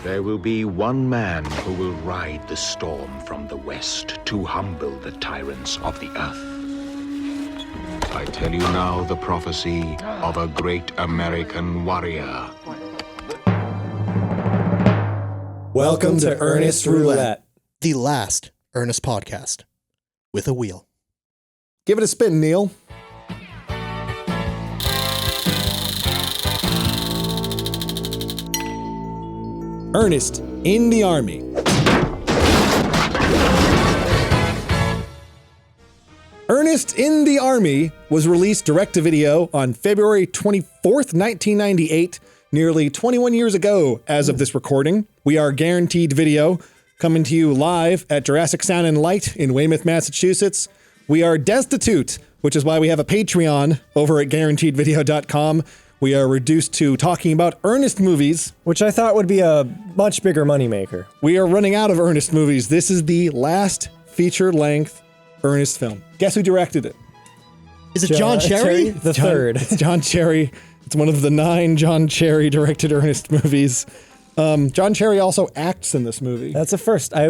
There will be one man who will ride the storm from the west to humble the tyrants of the earth. I tell you now the prophecy of a great American warrior. Welcome to Ernest Roulette, the last Ernest podcast with a wheel. Give it a spin, Neil. Ernest in the Army. Ernest in the Army was released direct-to-video on February 24th, 1998, nearly 21 years ago as of this recording. We are Guaranteed Video, coming to you live at Jurassic Sound and Light in Weymouth, Massachusetts. We are destitute, which is why we have a Patreon over at guaranteedvideo.com. We are reduced to talking about Ernest movies, which I thought would be a much bigger moneymaker. We are running out of Ernest movies. This is the last feature-length Ernest film. Guess who directed it? Is it John Cherry? The third. It's John Cherry. It's one of the 9 John Cherry directed Ernest movies. John Cherry also acts in this movie. That's a first. I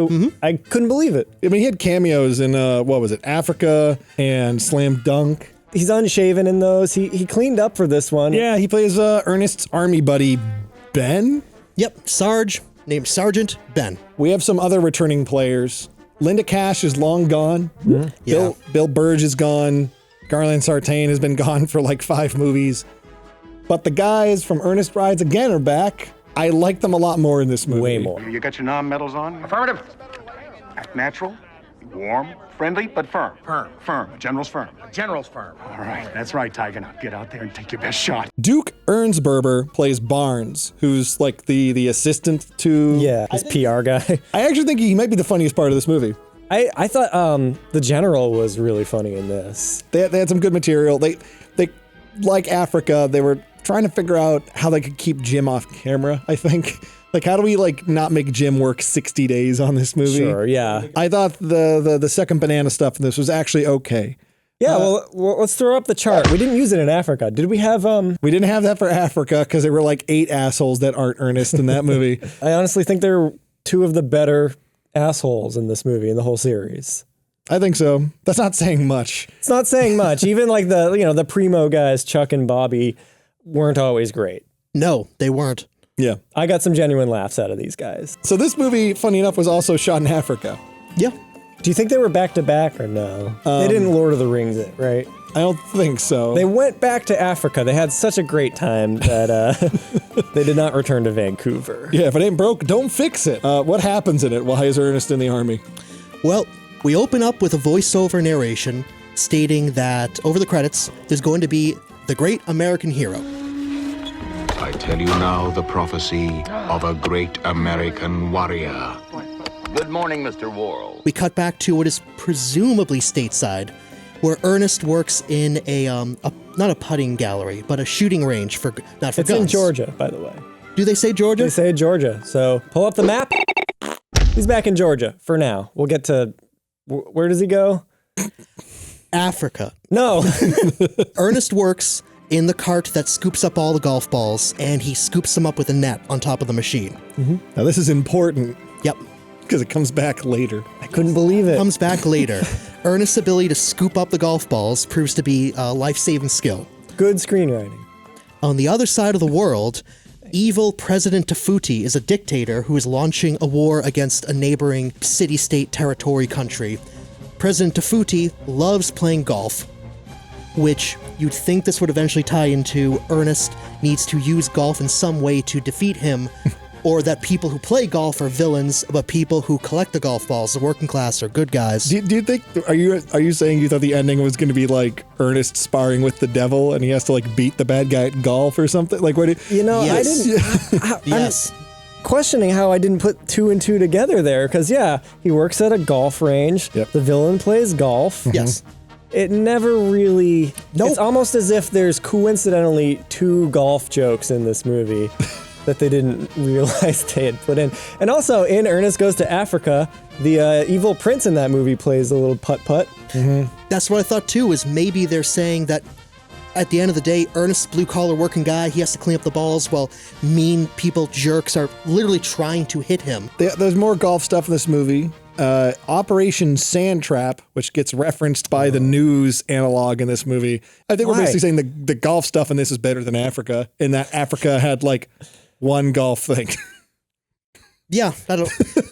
couldn't believe it. I mean, he had cameos in, what was it, Africa and Slam Dunk. He's unshaven in those. He cleaned up for this one. Yeah, he plays Ernest's army buddy, Ben. Yep, Sarge, named Sergeant Ben. We have some other returning players. Linda Cash is long gone. Mm-hmm. Bill Burge is gone. Garland Sartain has been gone for like 5 movies. But the guys from Ernest Rides Again are back. I like them a lot more in this movie. Way more. You got your non-metals on? Affirmative. Act natural, warm, friendly, but firm. Firm. A general's firm. General's firm. All right, that's right, Tiger. Now get out there and take your best shot. Duke Ernsberger plays Barnes, who's like the assistant to... Yeah, his PR guy. I actually think he might be the funniest part of this movie. I thought the general was really funny in this. They had some good material. They like Africa, they were trying to figure out how they could keep Jim off camera, I think. Like, how do we, like, not make Jim work 60 days on this movie? Sure, yeah. I thought the second banana stuff in this was actually okay. Yeah, well, let's throw up the chart. We didn't use it in Africa. Did we have, We didn't have that for Africa because there were, like, 8 assholes that aren't Ernest in that movie. I honestly think they're 2 of the better assholes in this movie, in the whole series. I think so. That's not saying much. It's not saying much. Even, like, the primo guys, Chuck and Bobby, weren't always great. No, they weren't. Yeah. I got some genuine laughs out of these guys. So this movie, funny enough, was also shot in Africa. Yeah. Do you think they were back to back or no? They didn't Lord of the Rings it, right? I don't think so. They went back to Africa. They had such a great time that they did not return to Vancouver. Yeah, if it ain't broke, don't fix it. What happens in it? Why is Ernest in the Army? Well, we open up with a voiceover narration stating that over the credits, there's going to be the great American hero. I tell you now the prophecy of a great American warrior. Good morning, Mr. Worrell. We cut back to what is presumably stateside, where Ernest works in a not a putting gallery, but a shooting range for not for It's guns. in Georgia, by the way. Do they say Georgia? They say Georgia. So pull up the map. He's back in Georgia for now. We'll get to where does he go? Africa. No. Ernest works in the cart that scoops up all the golf balls, and he scoops them up with a net on top of the machine. Now this is important Yep. because it comes back later. I couldn't believe it. Comes back later. Ernest's ability to scoop up the golf balls proves to be a life-saving skill. Good screenwriting. On the other side of the world, evil President Tafuti is a dictator who is launching a war against a neighboring city-state territory country. President Tafuti loves playing golf, which you'd think this would eventually tie into Ernest needs to use golf in some way to defeat him, or that people who play golf are villains, but people who collect the golf balls, the working class, are good guys. Do you think, are you saying you thought the ending was going to be like Ernest sparring with the devil and he has to like beat the bad guy at golf or something? Like what? Yes. I didn't. Yes. I'm questioning how I didn't put 2 and 2 together there, because yeah, he works at a golf range. Yep. The villain plays golf. Yes. It never really... Nope. It's almost as if there's coincidentally 2 golf jokes in this movie that they didn't realize they had put in. And also, in Ernest Goes to Africa, the evil prince in that movie plays a little putt-putt. That's what I thought too, is maybe they're saying that At the end of the day, Ernest's blue-collar working guy, he has to clean up the balls while mean people, jerks, are literally trying to hit him. There's more golf stuff in this movie. Operation Sand Trap, which gets referenced by the news analog in this movie. I think we're basically saying the golf stuff in this is better than Africa, in that Africa had like one golf thing. Yeah,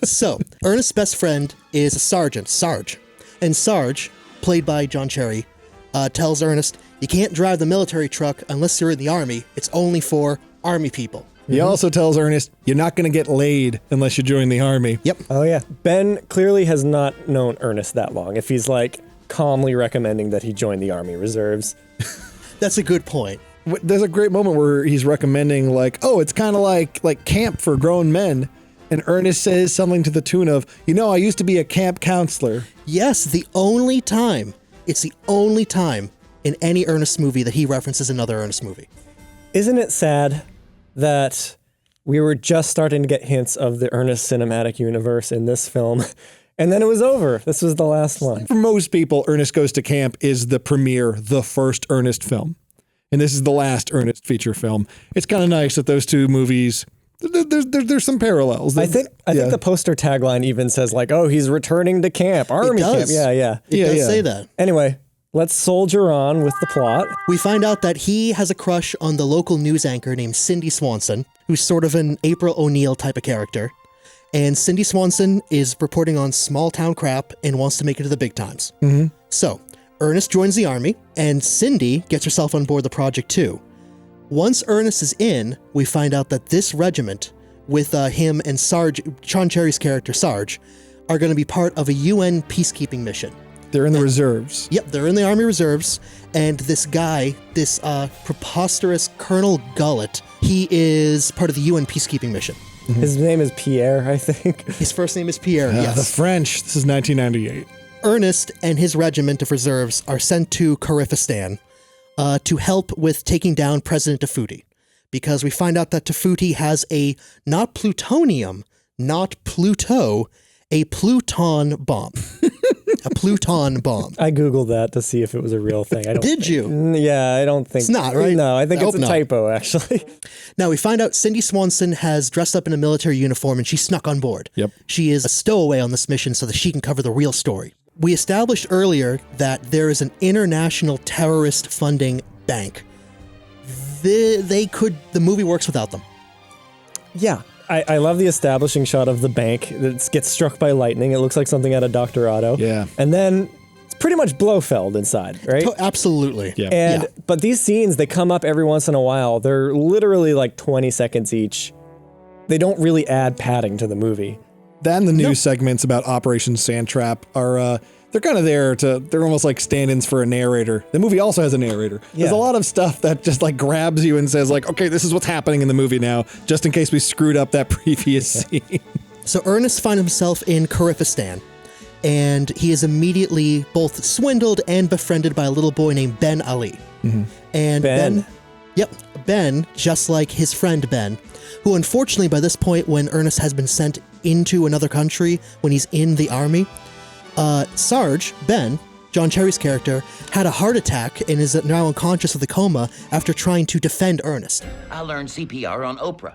So, Ernest's best friend is a sergeant, Sarge. And Sarge, played by John Cherry, tells Ernest, you can't drive the military truck unless you're in the army. It's only for army people. He also tells Ernest, you're not going to get laid unless you join the army. Yep. Oh, yeah. Ben clearly has not known Ernest that long if he's like calmly recommending that he join the Army Reserves. That's a good point. There's a great moment where he's recommending like, oh, it's kind of like camp for grown men. And Ernest says something to the tune of, I used to be a camp counselor. Yes, it's the only time in any Ernest movie that he references another Ernest movie. Isn't it sad that we were just starting to get hints of the Ernest cinematic universe in this film, and then it was over? This was the last one. For most people, Ernest Goes to Camp is the first Ernest film. And this is the last Ernest feature film. It's kind of nice that those two movies, there's some parallels. I think the poster tagline even says like, oh, he's returning to camp, army camp. Yeah. It does say that. Anyway, let's soldier on with the plot. We find out that he has a crush on the local news anchor named Cindy Swanson, who's sort of an April O'Neil type of character. And Cindy Swanson is reporting on small town crap and wants to make it to the big times. Mm-hmm. So, Ernest joins the army, and Cindy gets herself on board the project too. Once Ernest is in, we find out that this regiment, with him and Sarge, Sean Cherry's character Sarge, are going to be part of a UN peacekeeping mission. They're in the reserves. Yep, they're in the Army Reserves, and this guy, this preposterous Colonel Gullet, he is part of the UN peacekeeping mission. Mm-hmm. His name is Pierre, I think. His first name is Pierre, yes. The French. This is 1998. Ernest and his regiment of reserves are sent to Kyrgyzstan to help with taking down President Tafuti, because we find out that Tafuti has not plutonium, not Pluto, a Pluton bomb. A Pluton bomb. I Googled that to see if it was a real thing. Did you? Yeah, I don't think... It's not, right? No, I think it's a typo, actually. Now, we find out Cindy Swanson has dressed up in a military uniform and she snuck on board. Yep. She is a stowaway on this mission so that she can cover the real story. We established earlier that there is an international terrorist funding bank. The movie works without them. Yeah. I love the establishing shot of the bank that gets struck by lightning. It looks like something out of Dr. Otto. Yeah. And then it's pretty much Blofeld inside, right? Absolutely. Yeah. But these scenes, they come up every once in a while. They're literally like 20 seconds each. They don't really add padding to the movie. Then the news segments about Operation Sand Trap are, they're kind of they're almost like stand-ins for a narrator. The movie also has a narrator. Yeah. There's a lot of stuff that just like grabs you and says like, okay, this is what's happening in the movie now, just in case we screwed up that previous scene. So Ernest finds himself in Kyrgyzstan, and he is immediately both swindled and befriended by a little boy named Ben Ali. Mm-hmm. And Ben, just like his friend Ben, who unfortunately by this point when Ernest has been sent into another country, when he's in the army, Sarge, Ben, John Cherry's character, had a heart attack and is now unconscious with a coma after trying to defend Ernest. I learned CPR on Oprah.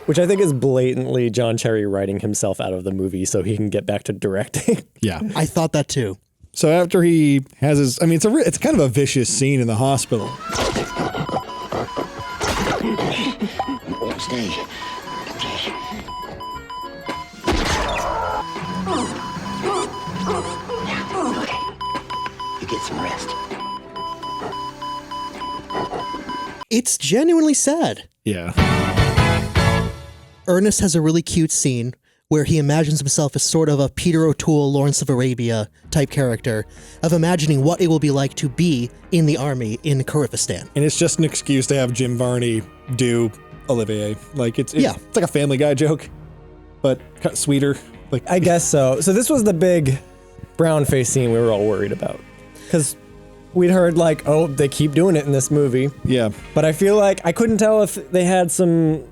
Which I think is blatantly John Cherry writing himself out of the movie so he can get back to directing. Yeah. I thought that too. So after he has his, I mean, it's kind of a vicious scene in the hospital. Stay. Okay. You get some rest. It's genuinely sad. Yeah. Ernest has a really cute scene where he imagines himself as sort of a Peter O'Toole, Lawrence of Arabia type character of imagining what it will be like to be in the army in Kyrgyzstan. And it's just an excuse to have Jim Varney do Olivier. Like it's like a Family Guy joke, but kind of sweeter. Like I guess so. So this was the big brownface scene we were all worried about. Because we'd heard like, oh, they keep doing it in this movie. Yeah. But I feel like I couldn't tell if they had some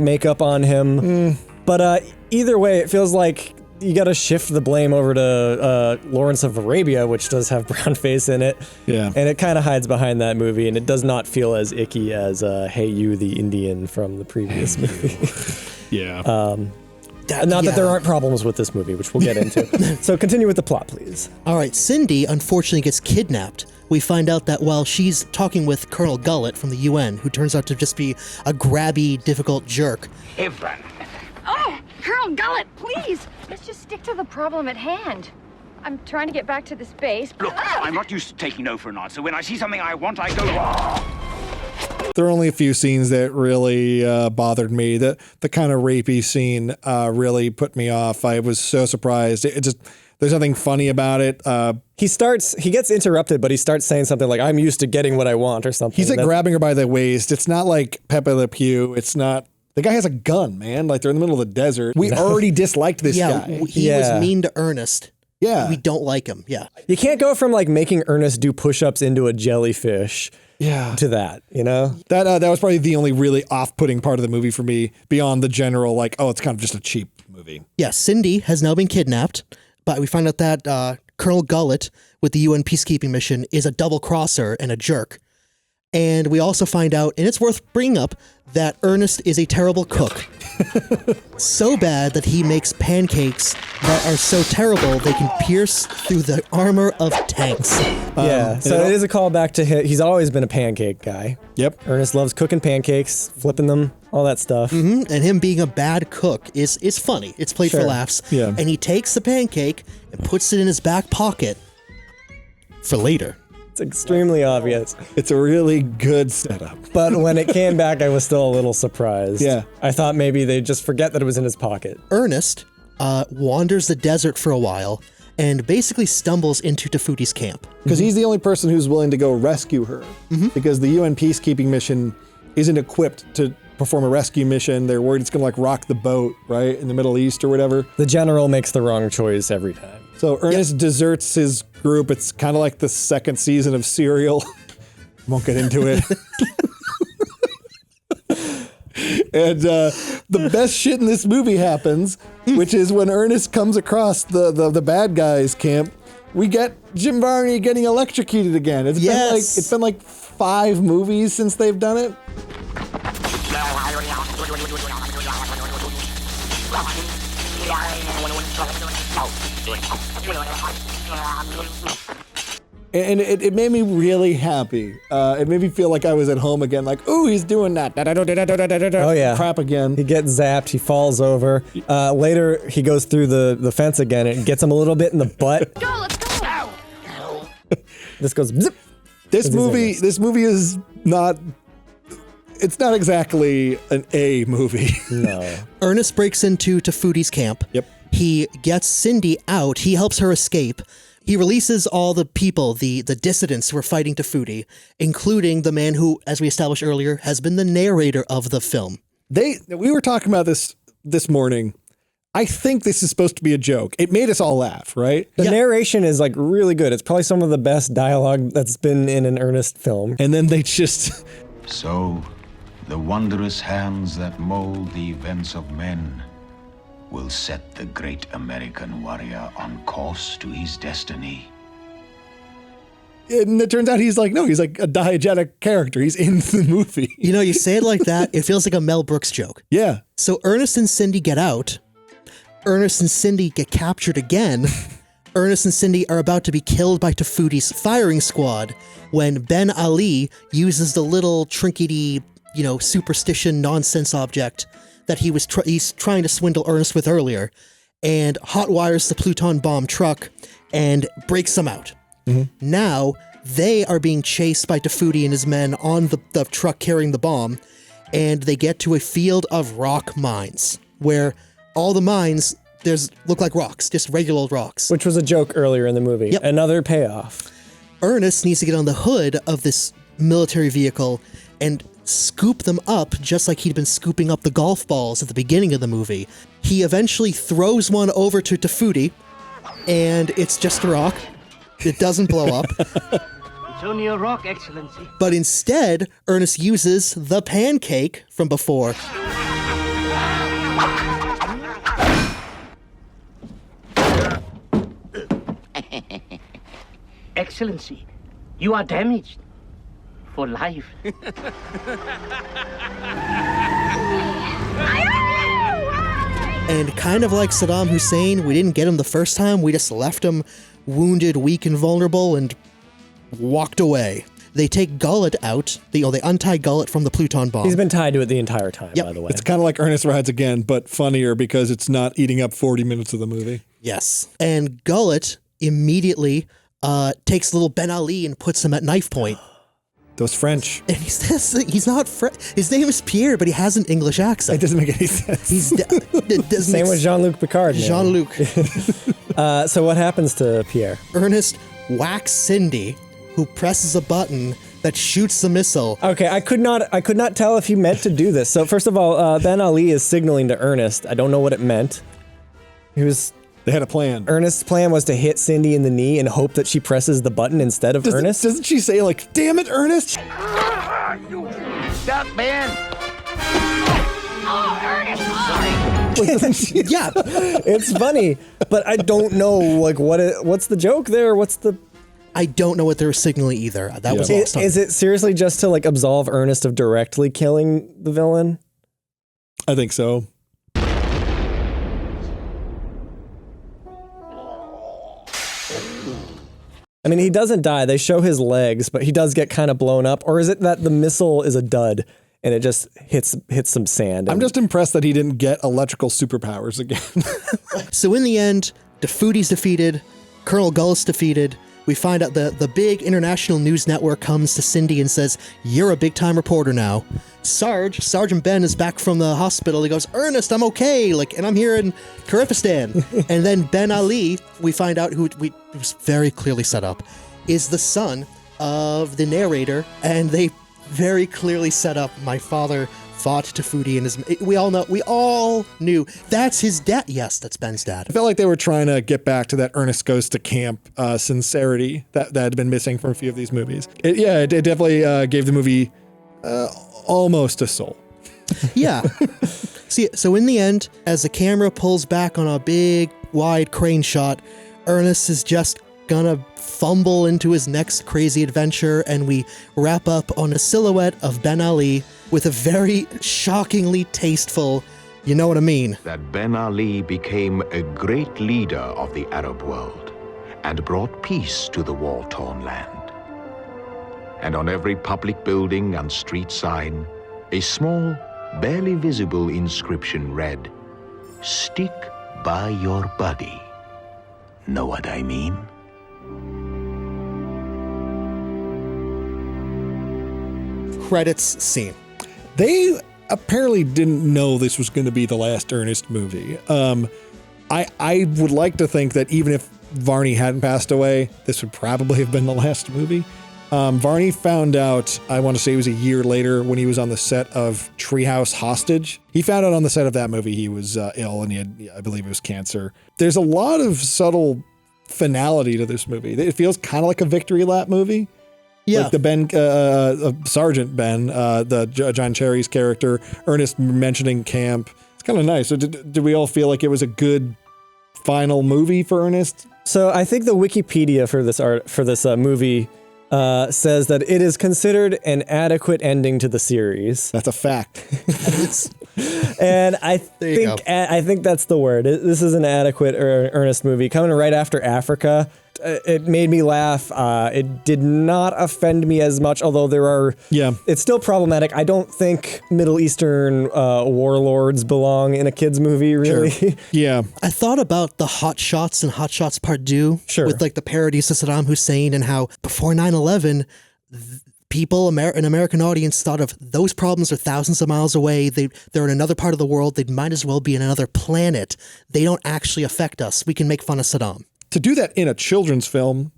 makeup on him. But either way, it feels like you got to shift the blame over to Lawrence of Arabia, which does have brownface in it. Yeah. And it kind of hides behind that movie, and it does not feel as icky as Hey You, the Indian from the previous movie. Yeah. Not that there aren't problems with this movie, which we'll get into. So continue with the plot, please. All right, Cindy unfortunately gets kidnapped. We find out that while she's talking with Colonel Gullett from the UN, who turns out to just be a grabby, difficult jerk. Everyone. Oh, Colonel Gullett, please. Let's just stick to the problem at hand. I'm trying to get back to this base. Look, I'm not used to taking no for an answer. When I see something I want, I go. There are only a few scenes that really bothered me. The kind of rapey scene really put me off. I was so surprised. It just there's nothing funny about it. He gets interrupted, but he starts saying something like, I'm used to getting what I want, or something. He's like grabbing her by the waist. It's not like Pepe Le Pew. It's not. The guy has a gun, man. Like they're in the middle of the desert. We already disliked this guy. He was mean to Ernest. Yeah. We don't like him. Yeah. You can't go from like making Ernest do push-ups into a jellyfish to that, you know? That was probably the only really off-putting part of the movie for me, beyond the general, like, oh, it's kind of just a cheap movie. Yeah, Cindy has now been kidnapped, but we find out that Colonel Gullett with the UN peacekeeping mission is a double-crosser and a jerk. And we also find out, and it's worth bringing up, that Ernest is a terrible cook. So bad that he makes pancakes that are so terrible they can pierce through the armor of tanks. So it is a callback to him. He's always been a pancake guy. Yep. Ernest loves cooking pancakes, flipping them, all that stuff. And him being a bad cook is funny. It's played for laughs. Yeah. And he takes the pancake and puts it in his back pocket for later. It's extremely obvious. It's a really good setup. But when it came back, I was still a little surprised. Yeah. I thought maybe they'd just forget that it was in his pocket. Ernest wanders the desert for a while and basically stumbles into Tafuti's camp. Because he's the only person who's willing to go rescue her. Because the UN peacekeeping mission isn't equipped to perform a rescue mission. They're worried it's going to like rock the boat, right, in the Middle East or whatever. The general makes the wrong choice every time. So Ernest deserts his group. It's kind of like the second season of Serial. Won't get into it. And the best shit in this movie happens, which is when Ernest comes across the bad guys' camp. We get Jim Varney getting electrocuted again. It's been like 5 movies since they've done it. And it made me really happy. It made me feel like I was at home again, like, ooh, he's doing that. Oh, yeah. Crap again. He gets zapped, he falls over. Later, he goes through the fence again and gets him a little bit in the butt. Go, let's go. This goes zip. This movie is not... It's not exactly an A movie. No. Ernest breaks into Tafuti's camp. Yep. He gets Cindy out. He helps her escape. He releases all the people, the dissidents who are fighting Tafuti, including the man who, as we established earlier, has been the narrator of the film. We were talking about this morning. I think this is supposed to be a joke. It made us all laugh, right? The narration is like really good. It's probably some of the best dialogue that's been in an Ernest film. And then they just... So, the wondrous hands that mold the events of men will set the great American warrior on course to his destiny. And it turns out he's like a diegetic character. He's in the movie. You know, you say it like that, it feels like a Mel Brooks joke. Yeah. So Ernest and Cindy get out. Ernest and Cindy get captured again. Ernest and Cindy are about to be killed by Tafuti's firing squad when Ben Ali uses the little trinkety, superstition nonsense object that he's trying to swindle Ernest with earlier, and hotwires the Pluton bomb truck and breaks them out. Now they are being chased by Tafuti and his men on the truck carrying the bomb, and they get to a field of rock mines where all the mines look like rocks, just regular old rocks. Which was a joke earlier in the movie. Yep. Another payoff. Ernest needs to get on the hood of this military vehicle and scoop them up just like he'd been scooping up the golf balls at the beginning of the movie. He eventually throws one over to Tafuti, and it's just a rock. It doesn't blow up. It's only a rock, Excellency. But instead, Ernest uses the pancake from before Excellency, you are damaged for life. And kind of like Saddam Hussein, we didn't get him the first time, we just left him wounded, weak, and vulnerable and walked away. They take Gullet out, they untie Gullet from the Pluton bomb. He's been tied to it the entire time, by the way. It's kind of like Ernest Rides Again, but funnier because it's not eating up 40 minutes of the movie. Yes. And Gullet immediately takes little Ben Ali and puts him at knife point. Those French. And he says he's not French. His name is Pierre, but he has an English accent. It doesn't make any sense. Same with Jean-Luc Picard. Jean-Luc. So what happens to Pierre? Ernest whacks Cindy, who presses a button that shoots the missile. Okay, I could not tell if he meant to do this. So first of all, Ben Ali is signaling to Ernest. I don't know what it meant. They had a plan. Ernest's plan was to hit Cindy in the knee and hope that she presses the button instead of Ernest. Doesn't she say, like, damn it, Ernest? Stop, man! Oh, Ernest, sorry. Yeah. It's funny, but I don't know, like, what's the joke there? I don't know what they were signaling either. That was lost on me. Is it seriously just to, like, absolve Ernest of directly killing the villain? I think so. I mean, he doesn't die. They show his legs, but he does get kind of blown up. Or is it that the missile is a dud and it just hits some sand? I'm just impressed that he didn't get electrical superpowers again. So in the end, Defuti's defeated, Colonel Gullet's defeated. We find out the big international news network comes to Cindy and says, "You're a big-time reporter now." Sergeant Ben is back from the hospital. He goes, "Ernest, I'm okay, and I'm here in Kyrgyzstan." And then Ben Ali, we find out it was very clearly set up, is the son of the narrator, and they very clearly set up my father fought Tefuti and we all knew that's his dad. Yes, that's Ben's dad. I felt like they were trying to get back to that Ernest Goes to Camp sincerity that had been missing from a few of these movies. It definitely gave the movie almost a soul. Yeah. So in the end, as the camera pulls back on a big, wide crane shot, Ernest is just gonna fumble into his next crazy adventure, and we wrap up on a silhouette of Ben Ali with a very shockingly tasteful, you know what I mean. That Ben Ali became a great leader of the Arab world and brought peace to the war-torn land. And on every public building and street sign, a small, barely visible inscription read, "Stick by your buddy." Know what I mean? Credits scene. They apparently didn't know this was going to be the last Ernest movie. I would like to think that even if Varney hadn't passed away, this would probably have been the last movie. Varney found out, I want to say it was a year later when he was on the set of Treehouse Hostage. He found out on the set of that movie he was ill and he had, I believe it was cancer. There's a lot of subtle finality to this movie. It feels kind of like a victory lap movie. Yeah. Like the Sergeant Ben, the John Cherry's character, Ernest mentioning camp. It's kind of nice. So did we all feel like it was a good final movie for Ernest? So I think the Wikipedia for this movie says that it is considered an adequate ending to the series. That's a fact. And I think that's the word. This is an adequate Ernest movie coming right after Africa. It made me laugh. It did not offend me as much, although it's still problematic. I don't think Middle Eastern warlords belong in a kid's movie, really. Sure. Yeah. I thought about the Hot Shots and Hot Shots Part 2 with the parodies to Saddam Hussein and how before 9/11, people, an American audience thought of those problems are thousands of miles away. They're in another part of the world. They might as well be in another planet. They don't actually affect us. We can make fun of Saddam. To do that in a children's film,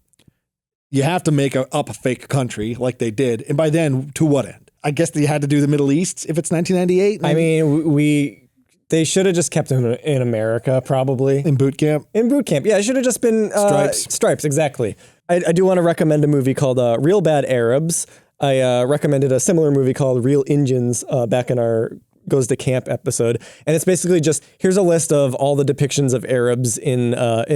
you have to make up a fake country like they did. And by then, to what end? I guess they had to do the Middle East if it's 1998. I mean, they should have just kept him in America, probably. In boot camp? In boot camp, yeah. It should have just been Stripes, exactly. I do want to recommend a movie called Real Bad Arabs. I recommended a similar movie called Real Indians back in our Goes to Camp episode, and it's basically just here's a list of all the depictions of Arabs in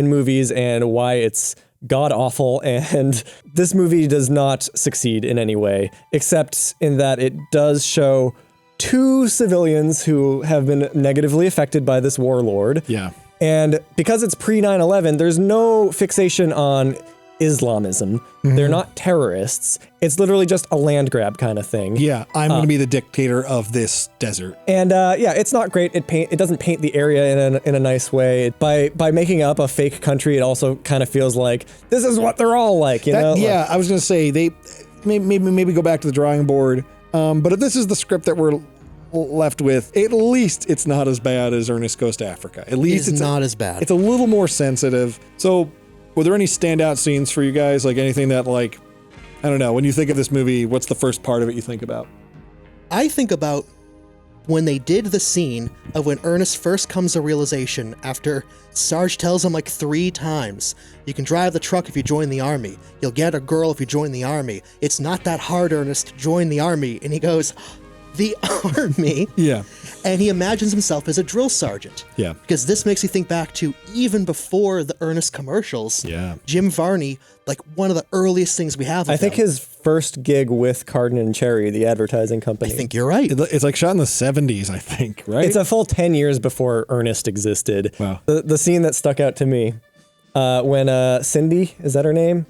movies and why it's god awful, and this movie does not succeed in any way, except in that it does show 2 civilians who have been negatively affected by this warlord. Yeah. And because it's pre 9/11, there's no fixation on Islamism. They're not terrorists. It's literally just a land grab kind of thing. Yeah, I'm going to be the dictator of this desert. And yeah, it's not great. It doesn't paint the area in a nice way. By making up a fake country, it also kind of feels like this is what they're all like, you know? Yeah, I was going to say they maybe go back to the drawing board. But if this is the script that we're left with, at least it's not as bad as Ernest Goes to Africa. At least it's not as bad. It's a little more sensitive. So, were there any standout scenes for you guys? Like anything that, like, I don't know, when you think of this movie, what's the first part of it you think about? I think about when they did the scene of when Ernest first comes to realization after Sarge tells him like 3 times, you can drive the truck if you join the army. You'll get a girl if you join the army. It's not that hard, Ernest, to join the army. And he goes, the army? Yeah. And he imagines himself as a drill sergeant. Yeah. Because this makes you think back to even before the Ernest commercials. Yeah. Jim Varney, like one of the earliest things we have of I think him. his first gig with Cardin and Cherry, the advertising company. I think you're right. It's like shot in the 70s, I think, right? It's a full 10 years before Ernest existed. Wow. The scene that stuck out to me, when Cindy, is that her name?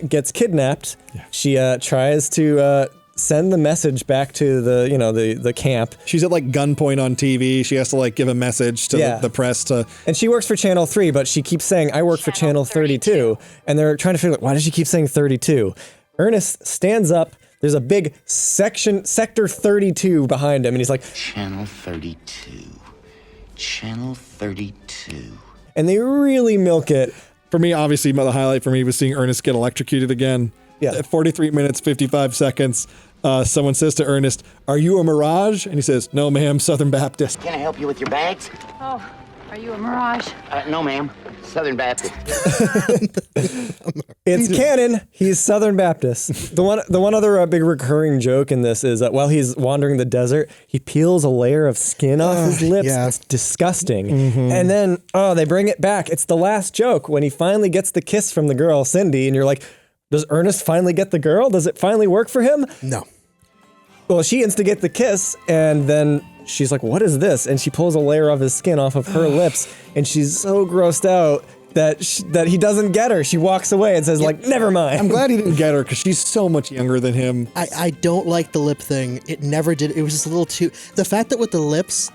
Gets kidnapped. Yeah. She tries to send the message back to the camp. She's at like gunpoint on TV. She has to like give a message to the press to. And she works for Channel 3, but she keeps saying, I work for Channel 32. And they're trying to figure out, why does she keep saying 32? Ernest stands up. There's a big sector 32 behind him. And he's like, Channel 32. Channel 32. and they really milk it. For me, obviously, the highlight for me was seeing Ernest get electrocuted again. Yeah. At 43 minutes, 55 seconds, someone says to Ernest, "Are you a Mirage?" And he says, "No, ma'am, Southern Baptist." Can I help you with your bags? Oh, are you a Mirage? No, ma'am. Southern Baptist. It's canon. He's Southern Baptist. The one other big recurring joke in this is that while he's wandering the desert, he peels a layer of skin off his lips. yeah. It's disgusting. And then, they bring it back. It's the last joke when he finally gets the kiss from the girl, Cindy, and you're like, does Ernest finally get the girl? Does it finally work for him? No. Well, she instigates the kiss, and then she's like, what is this? And she pulls a layer of his skin off of her lips, and she's so grossed out that he doesn't get her. She walks away and says, never mind. I'm glad he didn't get her because she's so much younger than him. I don't like the lip thing. It never did. It was just a little too... The fact that with the lips,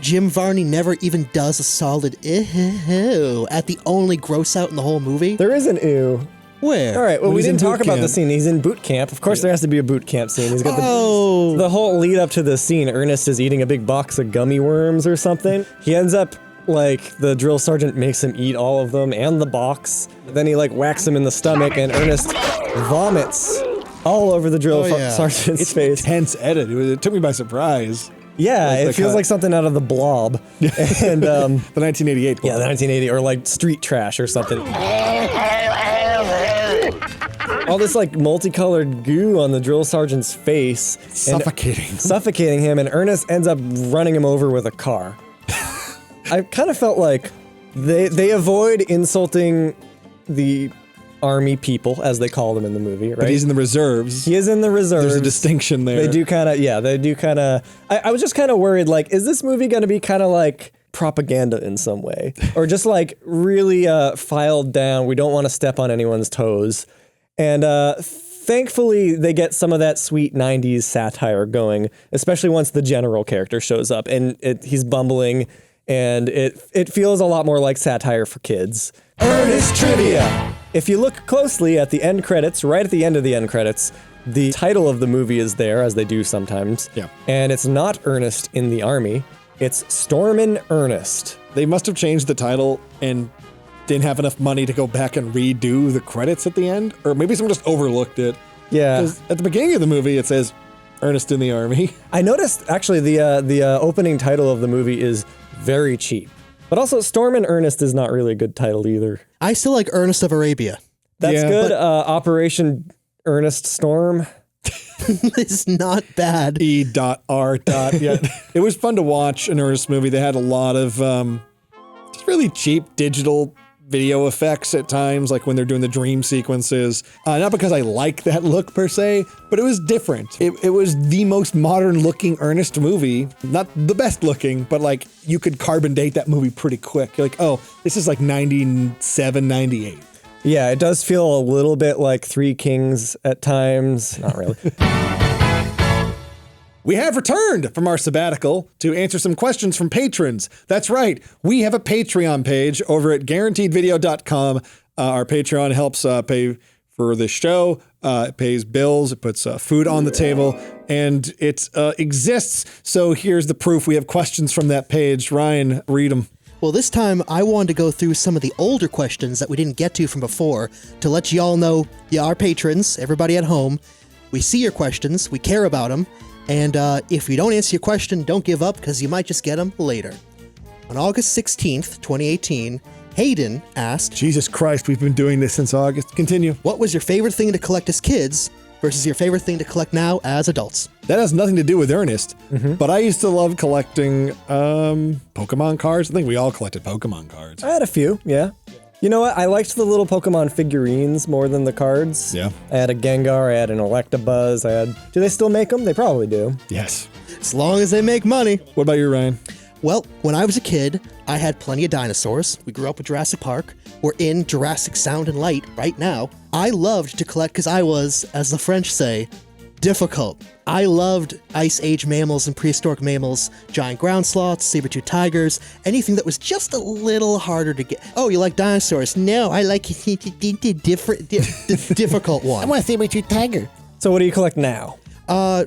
Jim Varney never even does a solid ew at the only gross out in the whole movie. There is an ew. Where? All right, well, When we he's in didn't talk boot about the camp. scene. He's in boot camp. Of course, there has to be a boot camp scene. He's got Oh. the whole lead up to the scene. Ernest is eating a big box of gummy worms or something. He ends up, the drill sergeant makes him eat all of them and the box. Then he, whacks him in the stomach, and Ernest vomits all over the drill sergeant's It's face. intense edit. It took me by surprise. Yeah, Like it the feels cut. like something out of the Blob. And, The 1988 yeah, the 1980, or Street Trash or something. All this multicolored goo on the drill sergeant's face. Suffocating him, and Ernest ends up running him over with a car. I kind of felt like they avoid insulting the army people, as they call them in the movie, right? But he's in the reserves. He is in the reserves. There's a distinction there. They do kind of, I was just kind of worried, is this movie going to be kind of like propaganda in some way? Or just really filed down, we don't want to step on anyone's toes. And thankfully, they get some of that sweet 90s satire going, especially once the general character shows up and he's bumbling, and it feels a lot more like satire for kids. Ernest Trivia! If you look closely at the end credits, right at the end of the end credits, the title of the movie is there, as they do sometimes. Yeah. And it's not Ernest in the Army, it's Stormin' Ernest. They must have changed the title and didn't have enough money to go back and redo the credits at the end, or maybe someone just overlooked it. Yeah. Because at the beginning of the movie, it says Ernest in the Army. I noticed, actually, the opening title of the movie is very cheap. But also, Stormin' Ernest is not really a good title either. I still like Ernest of Arabia. That's Yeah, good. Operation Ernest Storm. It's not bad. E.R. Yeah. It was fun to watch an Ernest movie. They had a lot of just really cheap digital video effects at times, like when they're doing the dream sequences. Not because I like that look per se, but it was different. It was the most modern looking Ernest movie. Not the best looking, but like you could carbon date that movie pretty quick. You're like, oh, this is like 97, 98. Yeah, it does feel a little bit like Three Kings at times. Not really. We have returned from our sabbatical to answer some questions from patrons. That's right. We have a Patreon page over at guaranteedvideo.com. Our Patreon helps pay for the show. It pays bills. It puts food on the table, and it exists. So here's the proof. We have questions from that page. Ryan, read them. Well, this time I wanted to go through some of the older questions that we didn't get to from before to let you all know, our patrons, everybody at home, we see your questions, we care about them, and if we don't answer your question, don't give up because you might just get them later. On August 16th, 2018, Hayden asked, Jesus Christ, we've been doing this since August. Continue. What was your favorite thing to collect as kids versus your favorite thing to collect now as adults? That has nothing to do with Ernest, but I used to love collecting Pokemon cards. I think we all collected Pokemon cards. I had a few, yeah. You know what? I liked the little Pokemon figurines more than the cards. Yeah. I had a Gengar, I had an Electabuzz, do they still make them? They probably do. Yes. As long as they make money. What about you, Ryan? Well, when I was a kid, I had plenty of dinosaurs. We grew up with Jurassic Park. We're in Jurassic Sound and Light right now. I loved to collect because I was, as the French say, difficult. I loved Ice Age mammals and prehistoric mammals, giant ground sloths, saber-toothed tigers, anything that was just a little harder to get. Oh, you like dinosaurs? No, I like the difficult one. I want a saber-toothed tiger. So what do you collect now? No.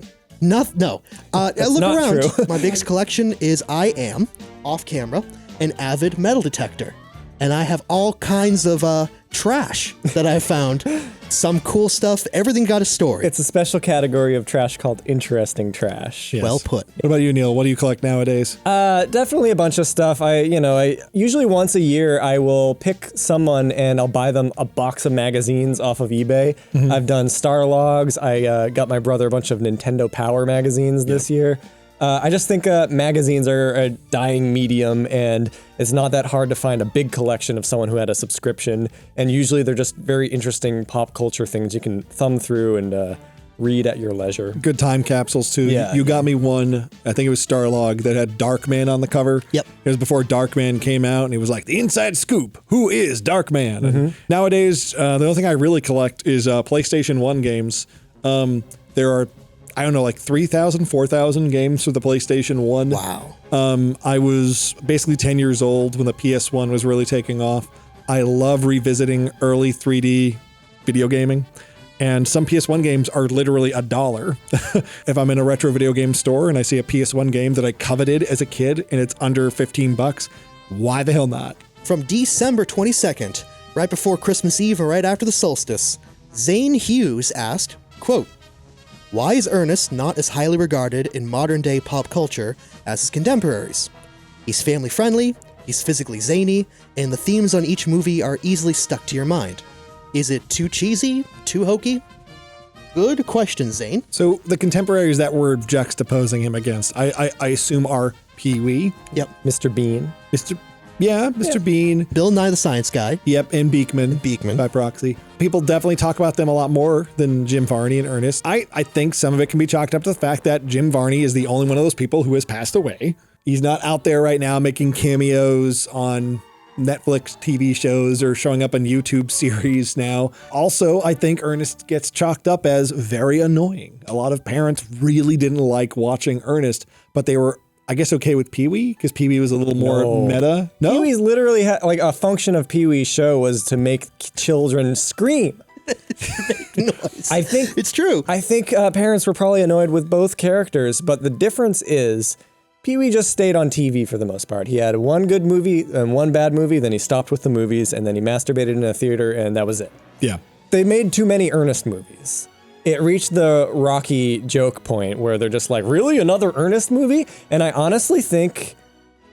Look not around. true. My biggest collection is I am, off camera, an avid metal detector. And I have all kinds of trash that I found. Some cool stuff. Everything got a story. It's a special category of trash called interesting trash. Yes. Well put. What about you, Neil? What do you collect nowadays? Definitely a bunch of stuff. I usually once a year I will pick someone and I'll buy them a box of magazines off of eBay. I've done Star Logs. I got my brother a bunch of Nintendo Power magazines this year. I just think magazines are a dying medium, and it's not that hard to find a big collection of someone who had a subscription. And usually they're just very interesting pop culture things you can thumb through and read at your leisure. Good time capsules, too. Yeah. You got me one, I think it was Starlog, that had Darkman on the cover. Yep. It was before Darkman came out, and it was like, the inside scoop, who is Darkman? And nowadays, the only thing I really collect is PlayStation 1 games. There are, I don't know, like 3,000, 4,000 games for the PlayStation 1. Wow. I was basically 10 years old when the PS1 was really taking off. I love revisiting early 3D video gaming. And some PS1 games are literally $1. If I'm in a retro video game store and I see a PS1 game that I coveted as a kid and it's under $15, why the hell not? From December 22nd, right before Christmas Eve and right after the solstice, Zane Hughes asked, quote, why is Ernest not as highly regarded in modern-day pop culture as his contemporaries? He's family-friendly, he's physically zany, and the themes on each movie are easily stuck to your mind. Is it too cheesy? Too hokey? Good question, Zane. So the contemporaries that we're juxtaposing him against, I assume are Pee-wee. Yep. Mr. Bean. Mr. Bean. Bill Nye the Science Guy. Yep, and Beekman. Beekman. By proxy. People definitely talk about them a lot more than Jim Varney and Ernest. I think some of it can be chalked up to the fact that Jim Varney is the only one of those people who has passed away. He's not out there right now making cameos on Netflix TV shows or showing up in YouTube series now. Also, I think Ernest gets chalked up as very annoying. A lot of parents really didn't like watching Ernest, but they were, I guess, okay with Pee-wee because Pee-wee was a little more meta. No? Pee-wee's literally like a function of Pee-wee's show was to make children scream. Noise. I think it's true. I think parents were probably annoyed with both characters, but the difference is Pee-wee just stayed on TV for the most part. He had one good movie and one bad movie, then he stopped with the movies, and then he masturbated in a theater, and that was it. Yeah. They made too many Ernest movies. It reached the Rocky joke point where they're just like, really, another Ernest movie? And I honestly think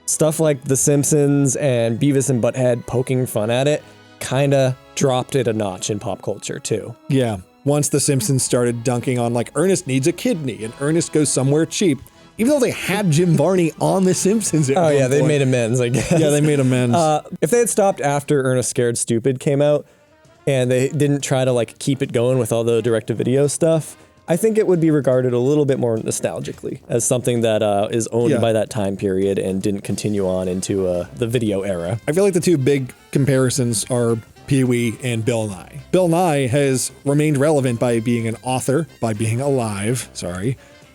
stuff like The Simpsons and Beavis and Butthead poking fun at it kind of dropped it a notch in pop culture too. Yeah. Once The Simpsons started dunking on like, Ernest needs a kidney and Ernest goes somewhere cheap, even though they had Jim Varney on The Simpsons. Oh yeah, they made amends, I guess. Yeah, they made amends. If they had stopped after Ernest Scared Stupid came out, and they didn't try to like keep it going with all the direct-to-video stuff, I think it would be regarded a little bit more nostalgically as something that is owned by that time period and didn't continue on into the video era. I feel like the two big comparisons are Pee-wee and Bill Nye. Bill Nye has remained relevant by being an author, by being alive,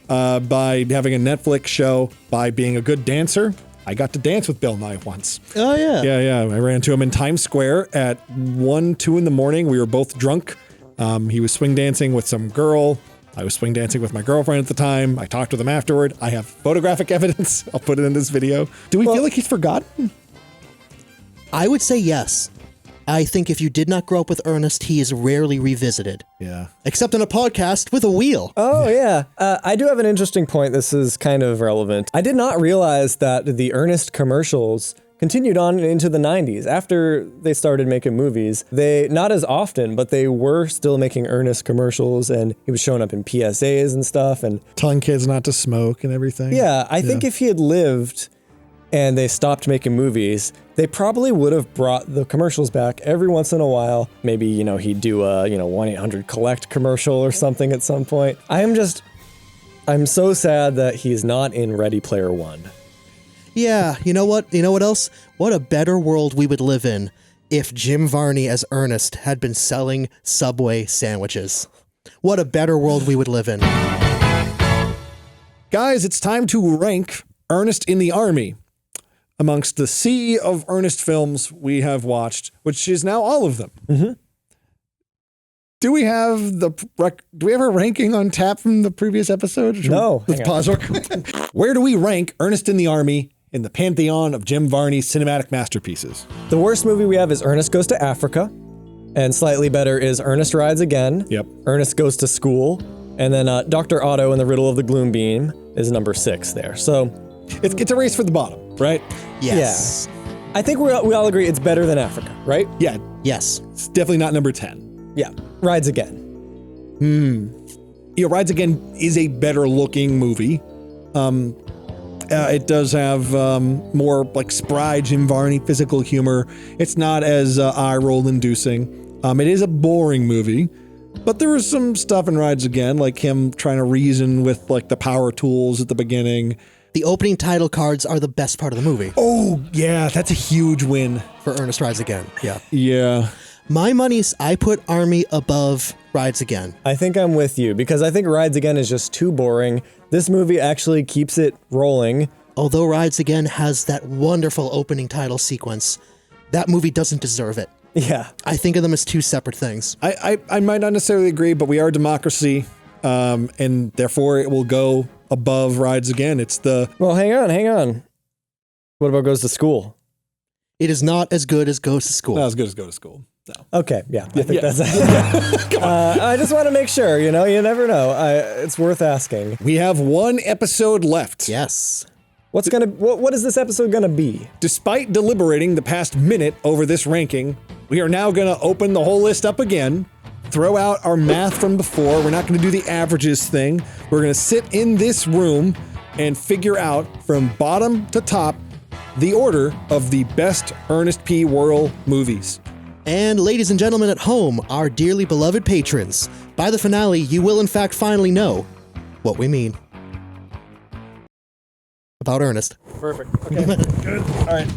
by having a Netflix show, by being a good dancer. I got to dance with Bill Nye once. Oh, yeah. Yeah. I ran into him in Times Square at 1, 2 in the morning. We were both drunk. He was swing dancing with some girl. I was swing dancing with my girlfriend at the time. I talked with him afterward. I have photographic evidence. I'll put it in this video. Do we feel like he's forgotten? I would say yes. I think if you did not grow up with Ernest, he is rarely revisited. Yeah. Except in a podcast with a wheel. Oh, yeah. I do have an interesting point. This is kind of relevant. I did not realize that the Ernest commercials continued on into the 90s. After they started making movies, they, not as often, but they were still making Ernest commercials, and he was showing up in PSAs and stuff. And telling kids not to smoke and everything. Yeah, I think if he had lived and they stopped making movies, they probably would have brought the commercials back every once in a while. Maybe, you know, he'd do a, 1-800-COLLECT commercial or something at some point. I'm so sad that he's not in Ready Player One. Yeah, you know what? You know what else? What a better world we would live in if Jim Varney as Ernest had been selling Subway sandwiches. What a better world we would live in. Guys, it's time to rank Ernest in the Army amongst the sea of Ernest films we have watched, which is now all of them. Mm-hmm. Do we have a ranking on tap from the previous episode? No. Let's pause. Where do we rank Ernest in the Army in the pantheon of Jim Varney's cinematic masterpieces? The worst movie we have is Ernest Goes to Africa, and slightly better is Ernest Rides Again. Yep. Ernest Goes to School, and then Dr. Otto and the Riddle of the Gloom Beam is number 6 there. So it's a race for the bottom, right? Yes. Yeah. I think we all agree it's better than Africa, right? Yeah. Yes. It's definitely not number 10. Yeah. Rides Again. Rides Again is a better looking movie. It does have more like spry Jim Varney physical humor. It's not as eye-roll inducing. It is a boring movie, but there was some stuff in Rides Again, like him trying to reason with like the power tools at the beginning. The opening title cards are the best part of the movie. Oh, yeah, that's a huge win. For Ernest Rides Again, yeah. Yeah. My money's I put Army above Rides Again. I think I'm with you, because I think Rides Again is just too boring. This movie actually keeps it rolling. Although Rides Again has that wonderful opening title sequence, that movie doesn't deserve it. Yeah. I think of them as two separate things. I might not necessarily agree, but we are a democracy, and therefore it will go above Rides Again. Well, hang on. What about Goes to School? It is not as good as Goes to School. Not as good as Go to School. No. Okay, yeah. I think that's I just want to make sure, you never know. It's worth asking. We have one episode left. Yes. What is this episode gonna be? Despite deliberating the past minute over this ranking, we are now gonna open the whole list up again, throw out our math from before. We're not gonna do the averages thing. We're gonna sit in this room and figure out from bottom to top the order of the best Ernest P. Worrell movies. And ladies and gentlemen at home, our dearly beloved patrons, by the finale, you will in fact finally know what we mean about Ernest. Perfect. Okay. Good. All right.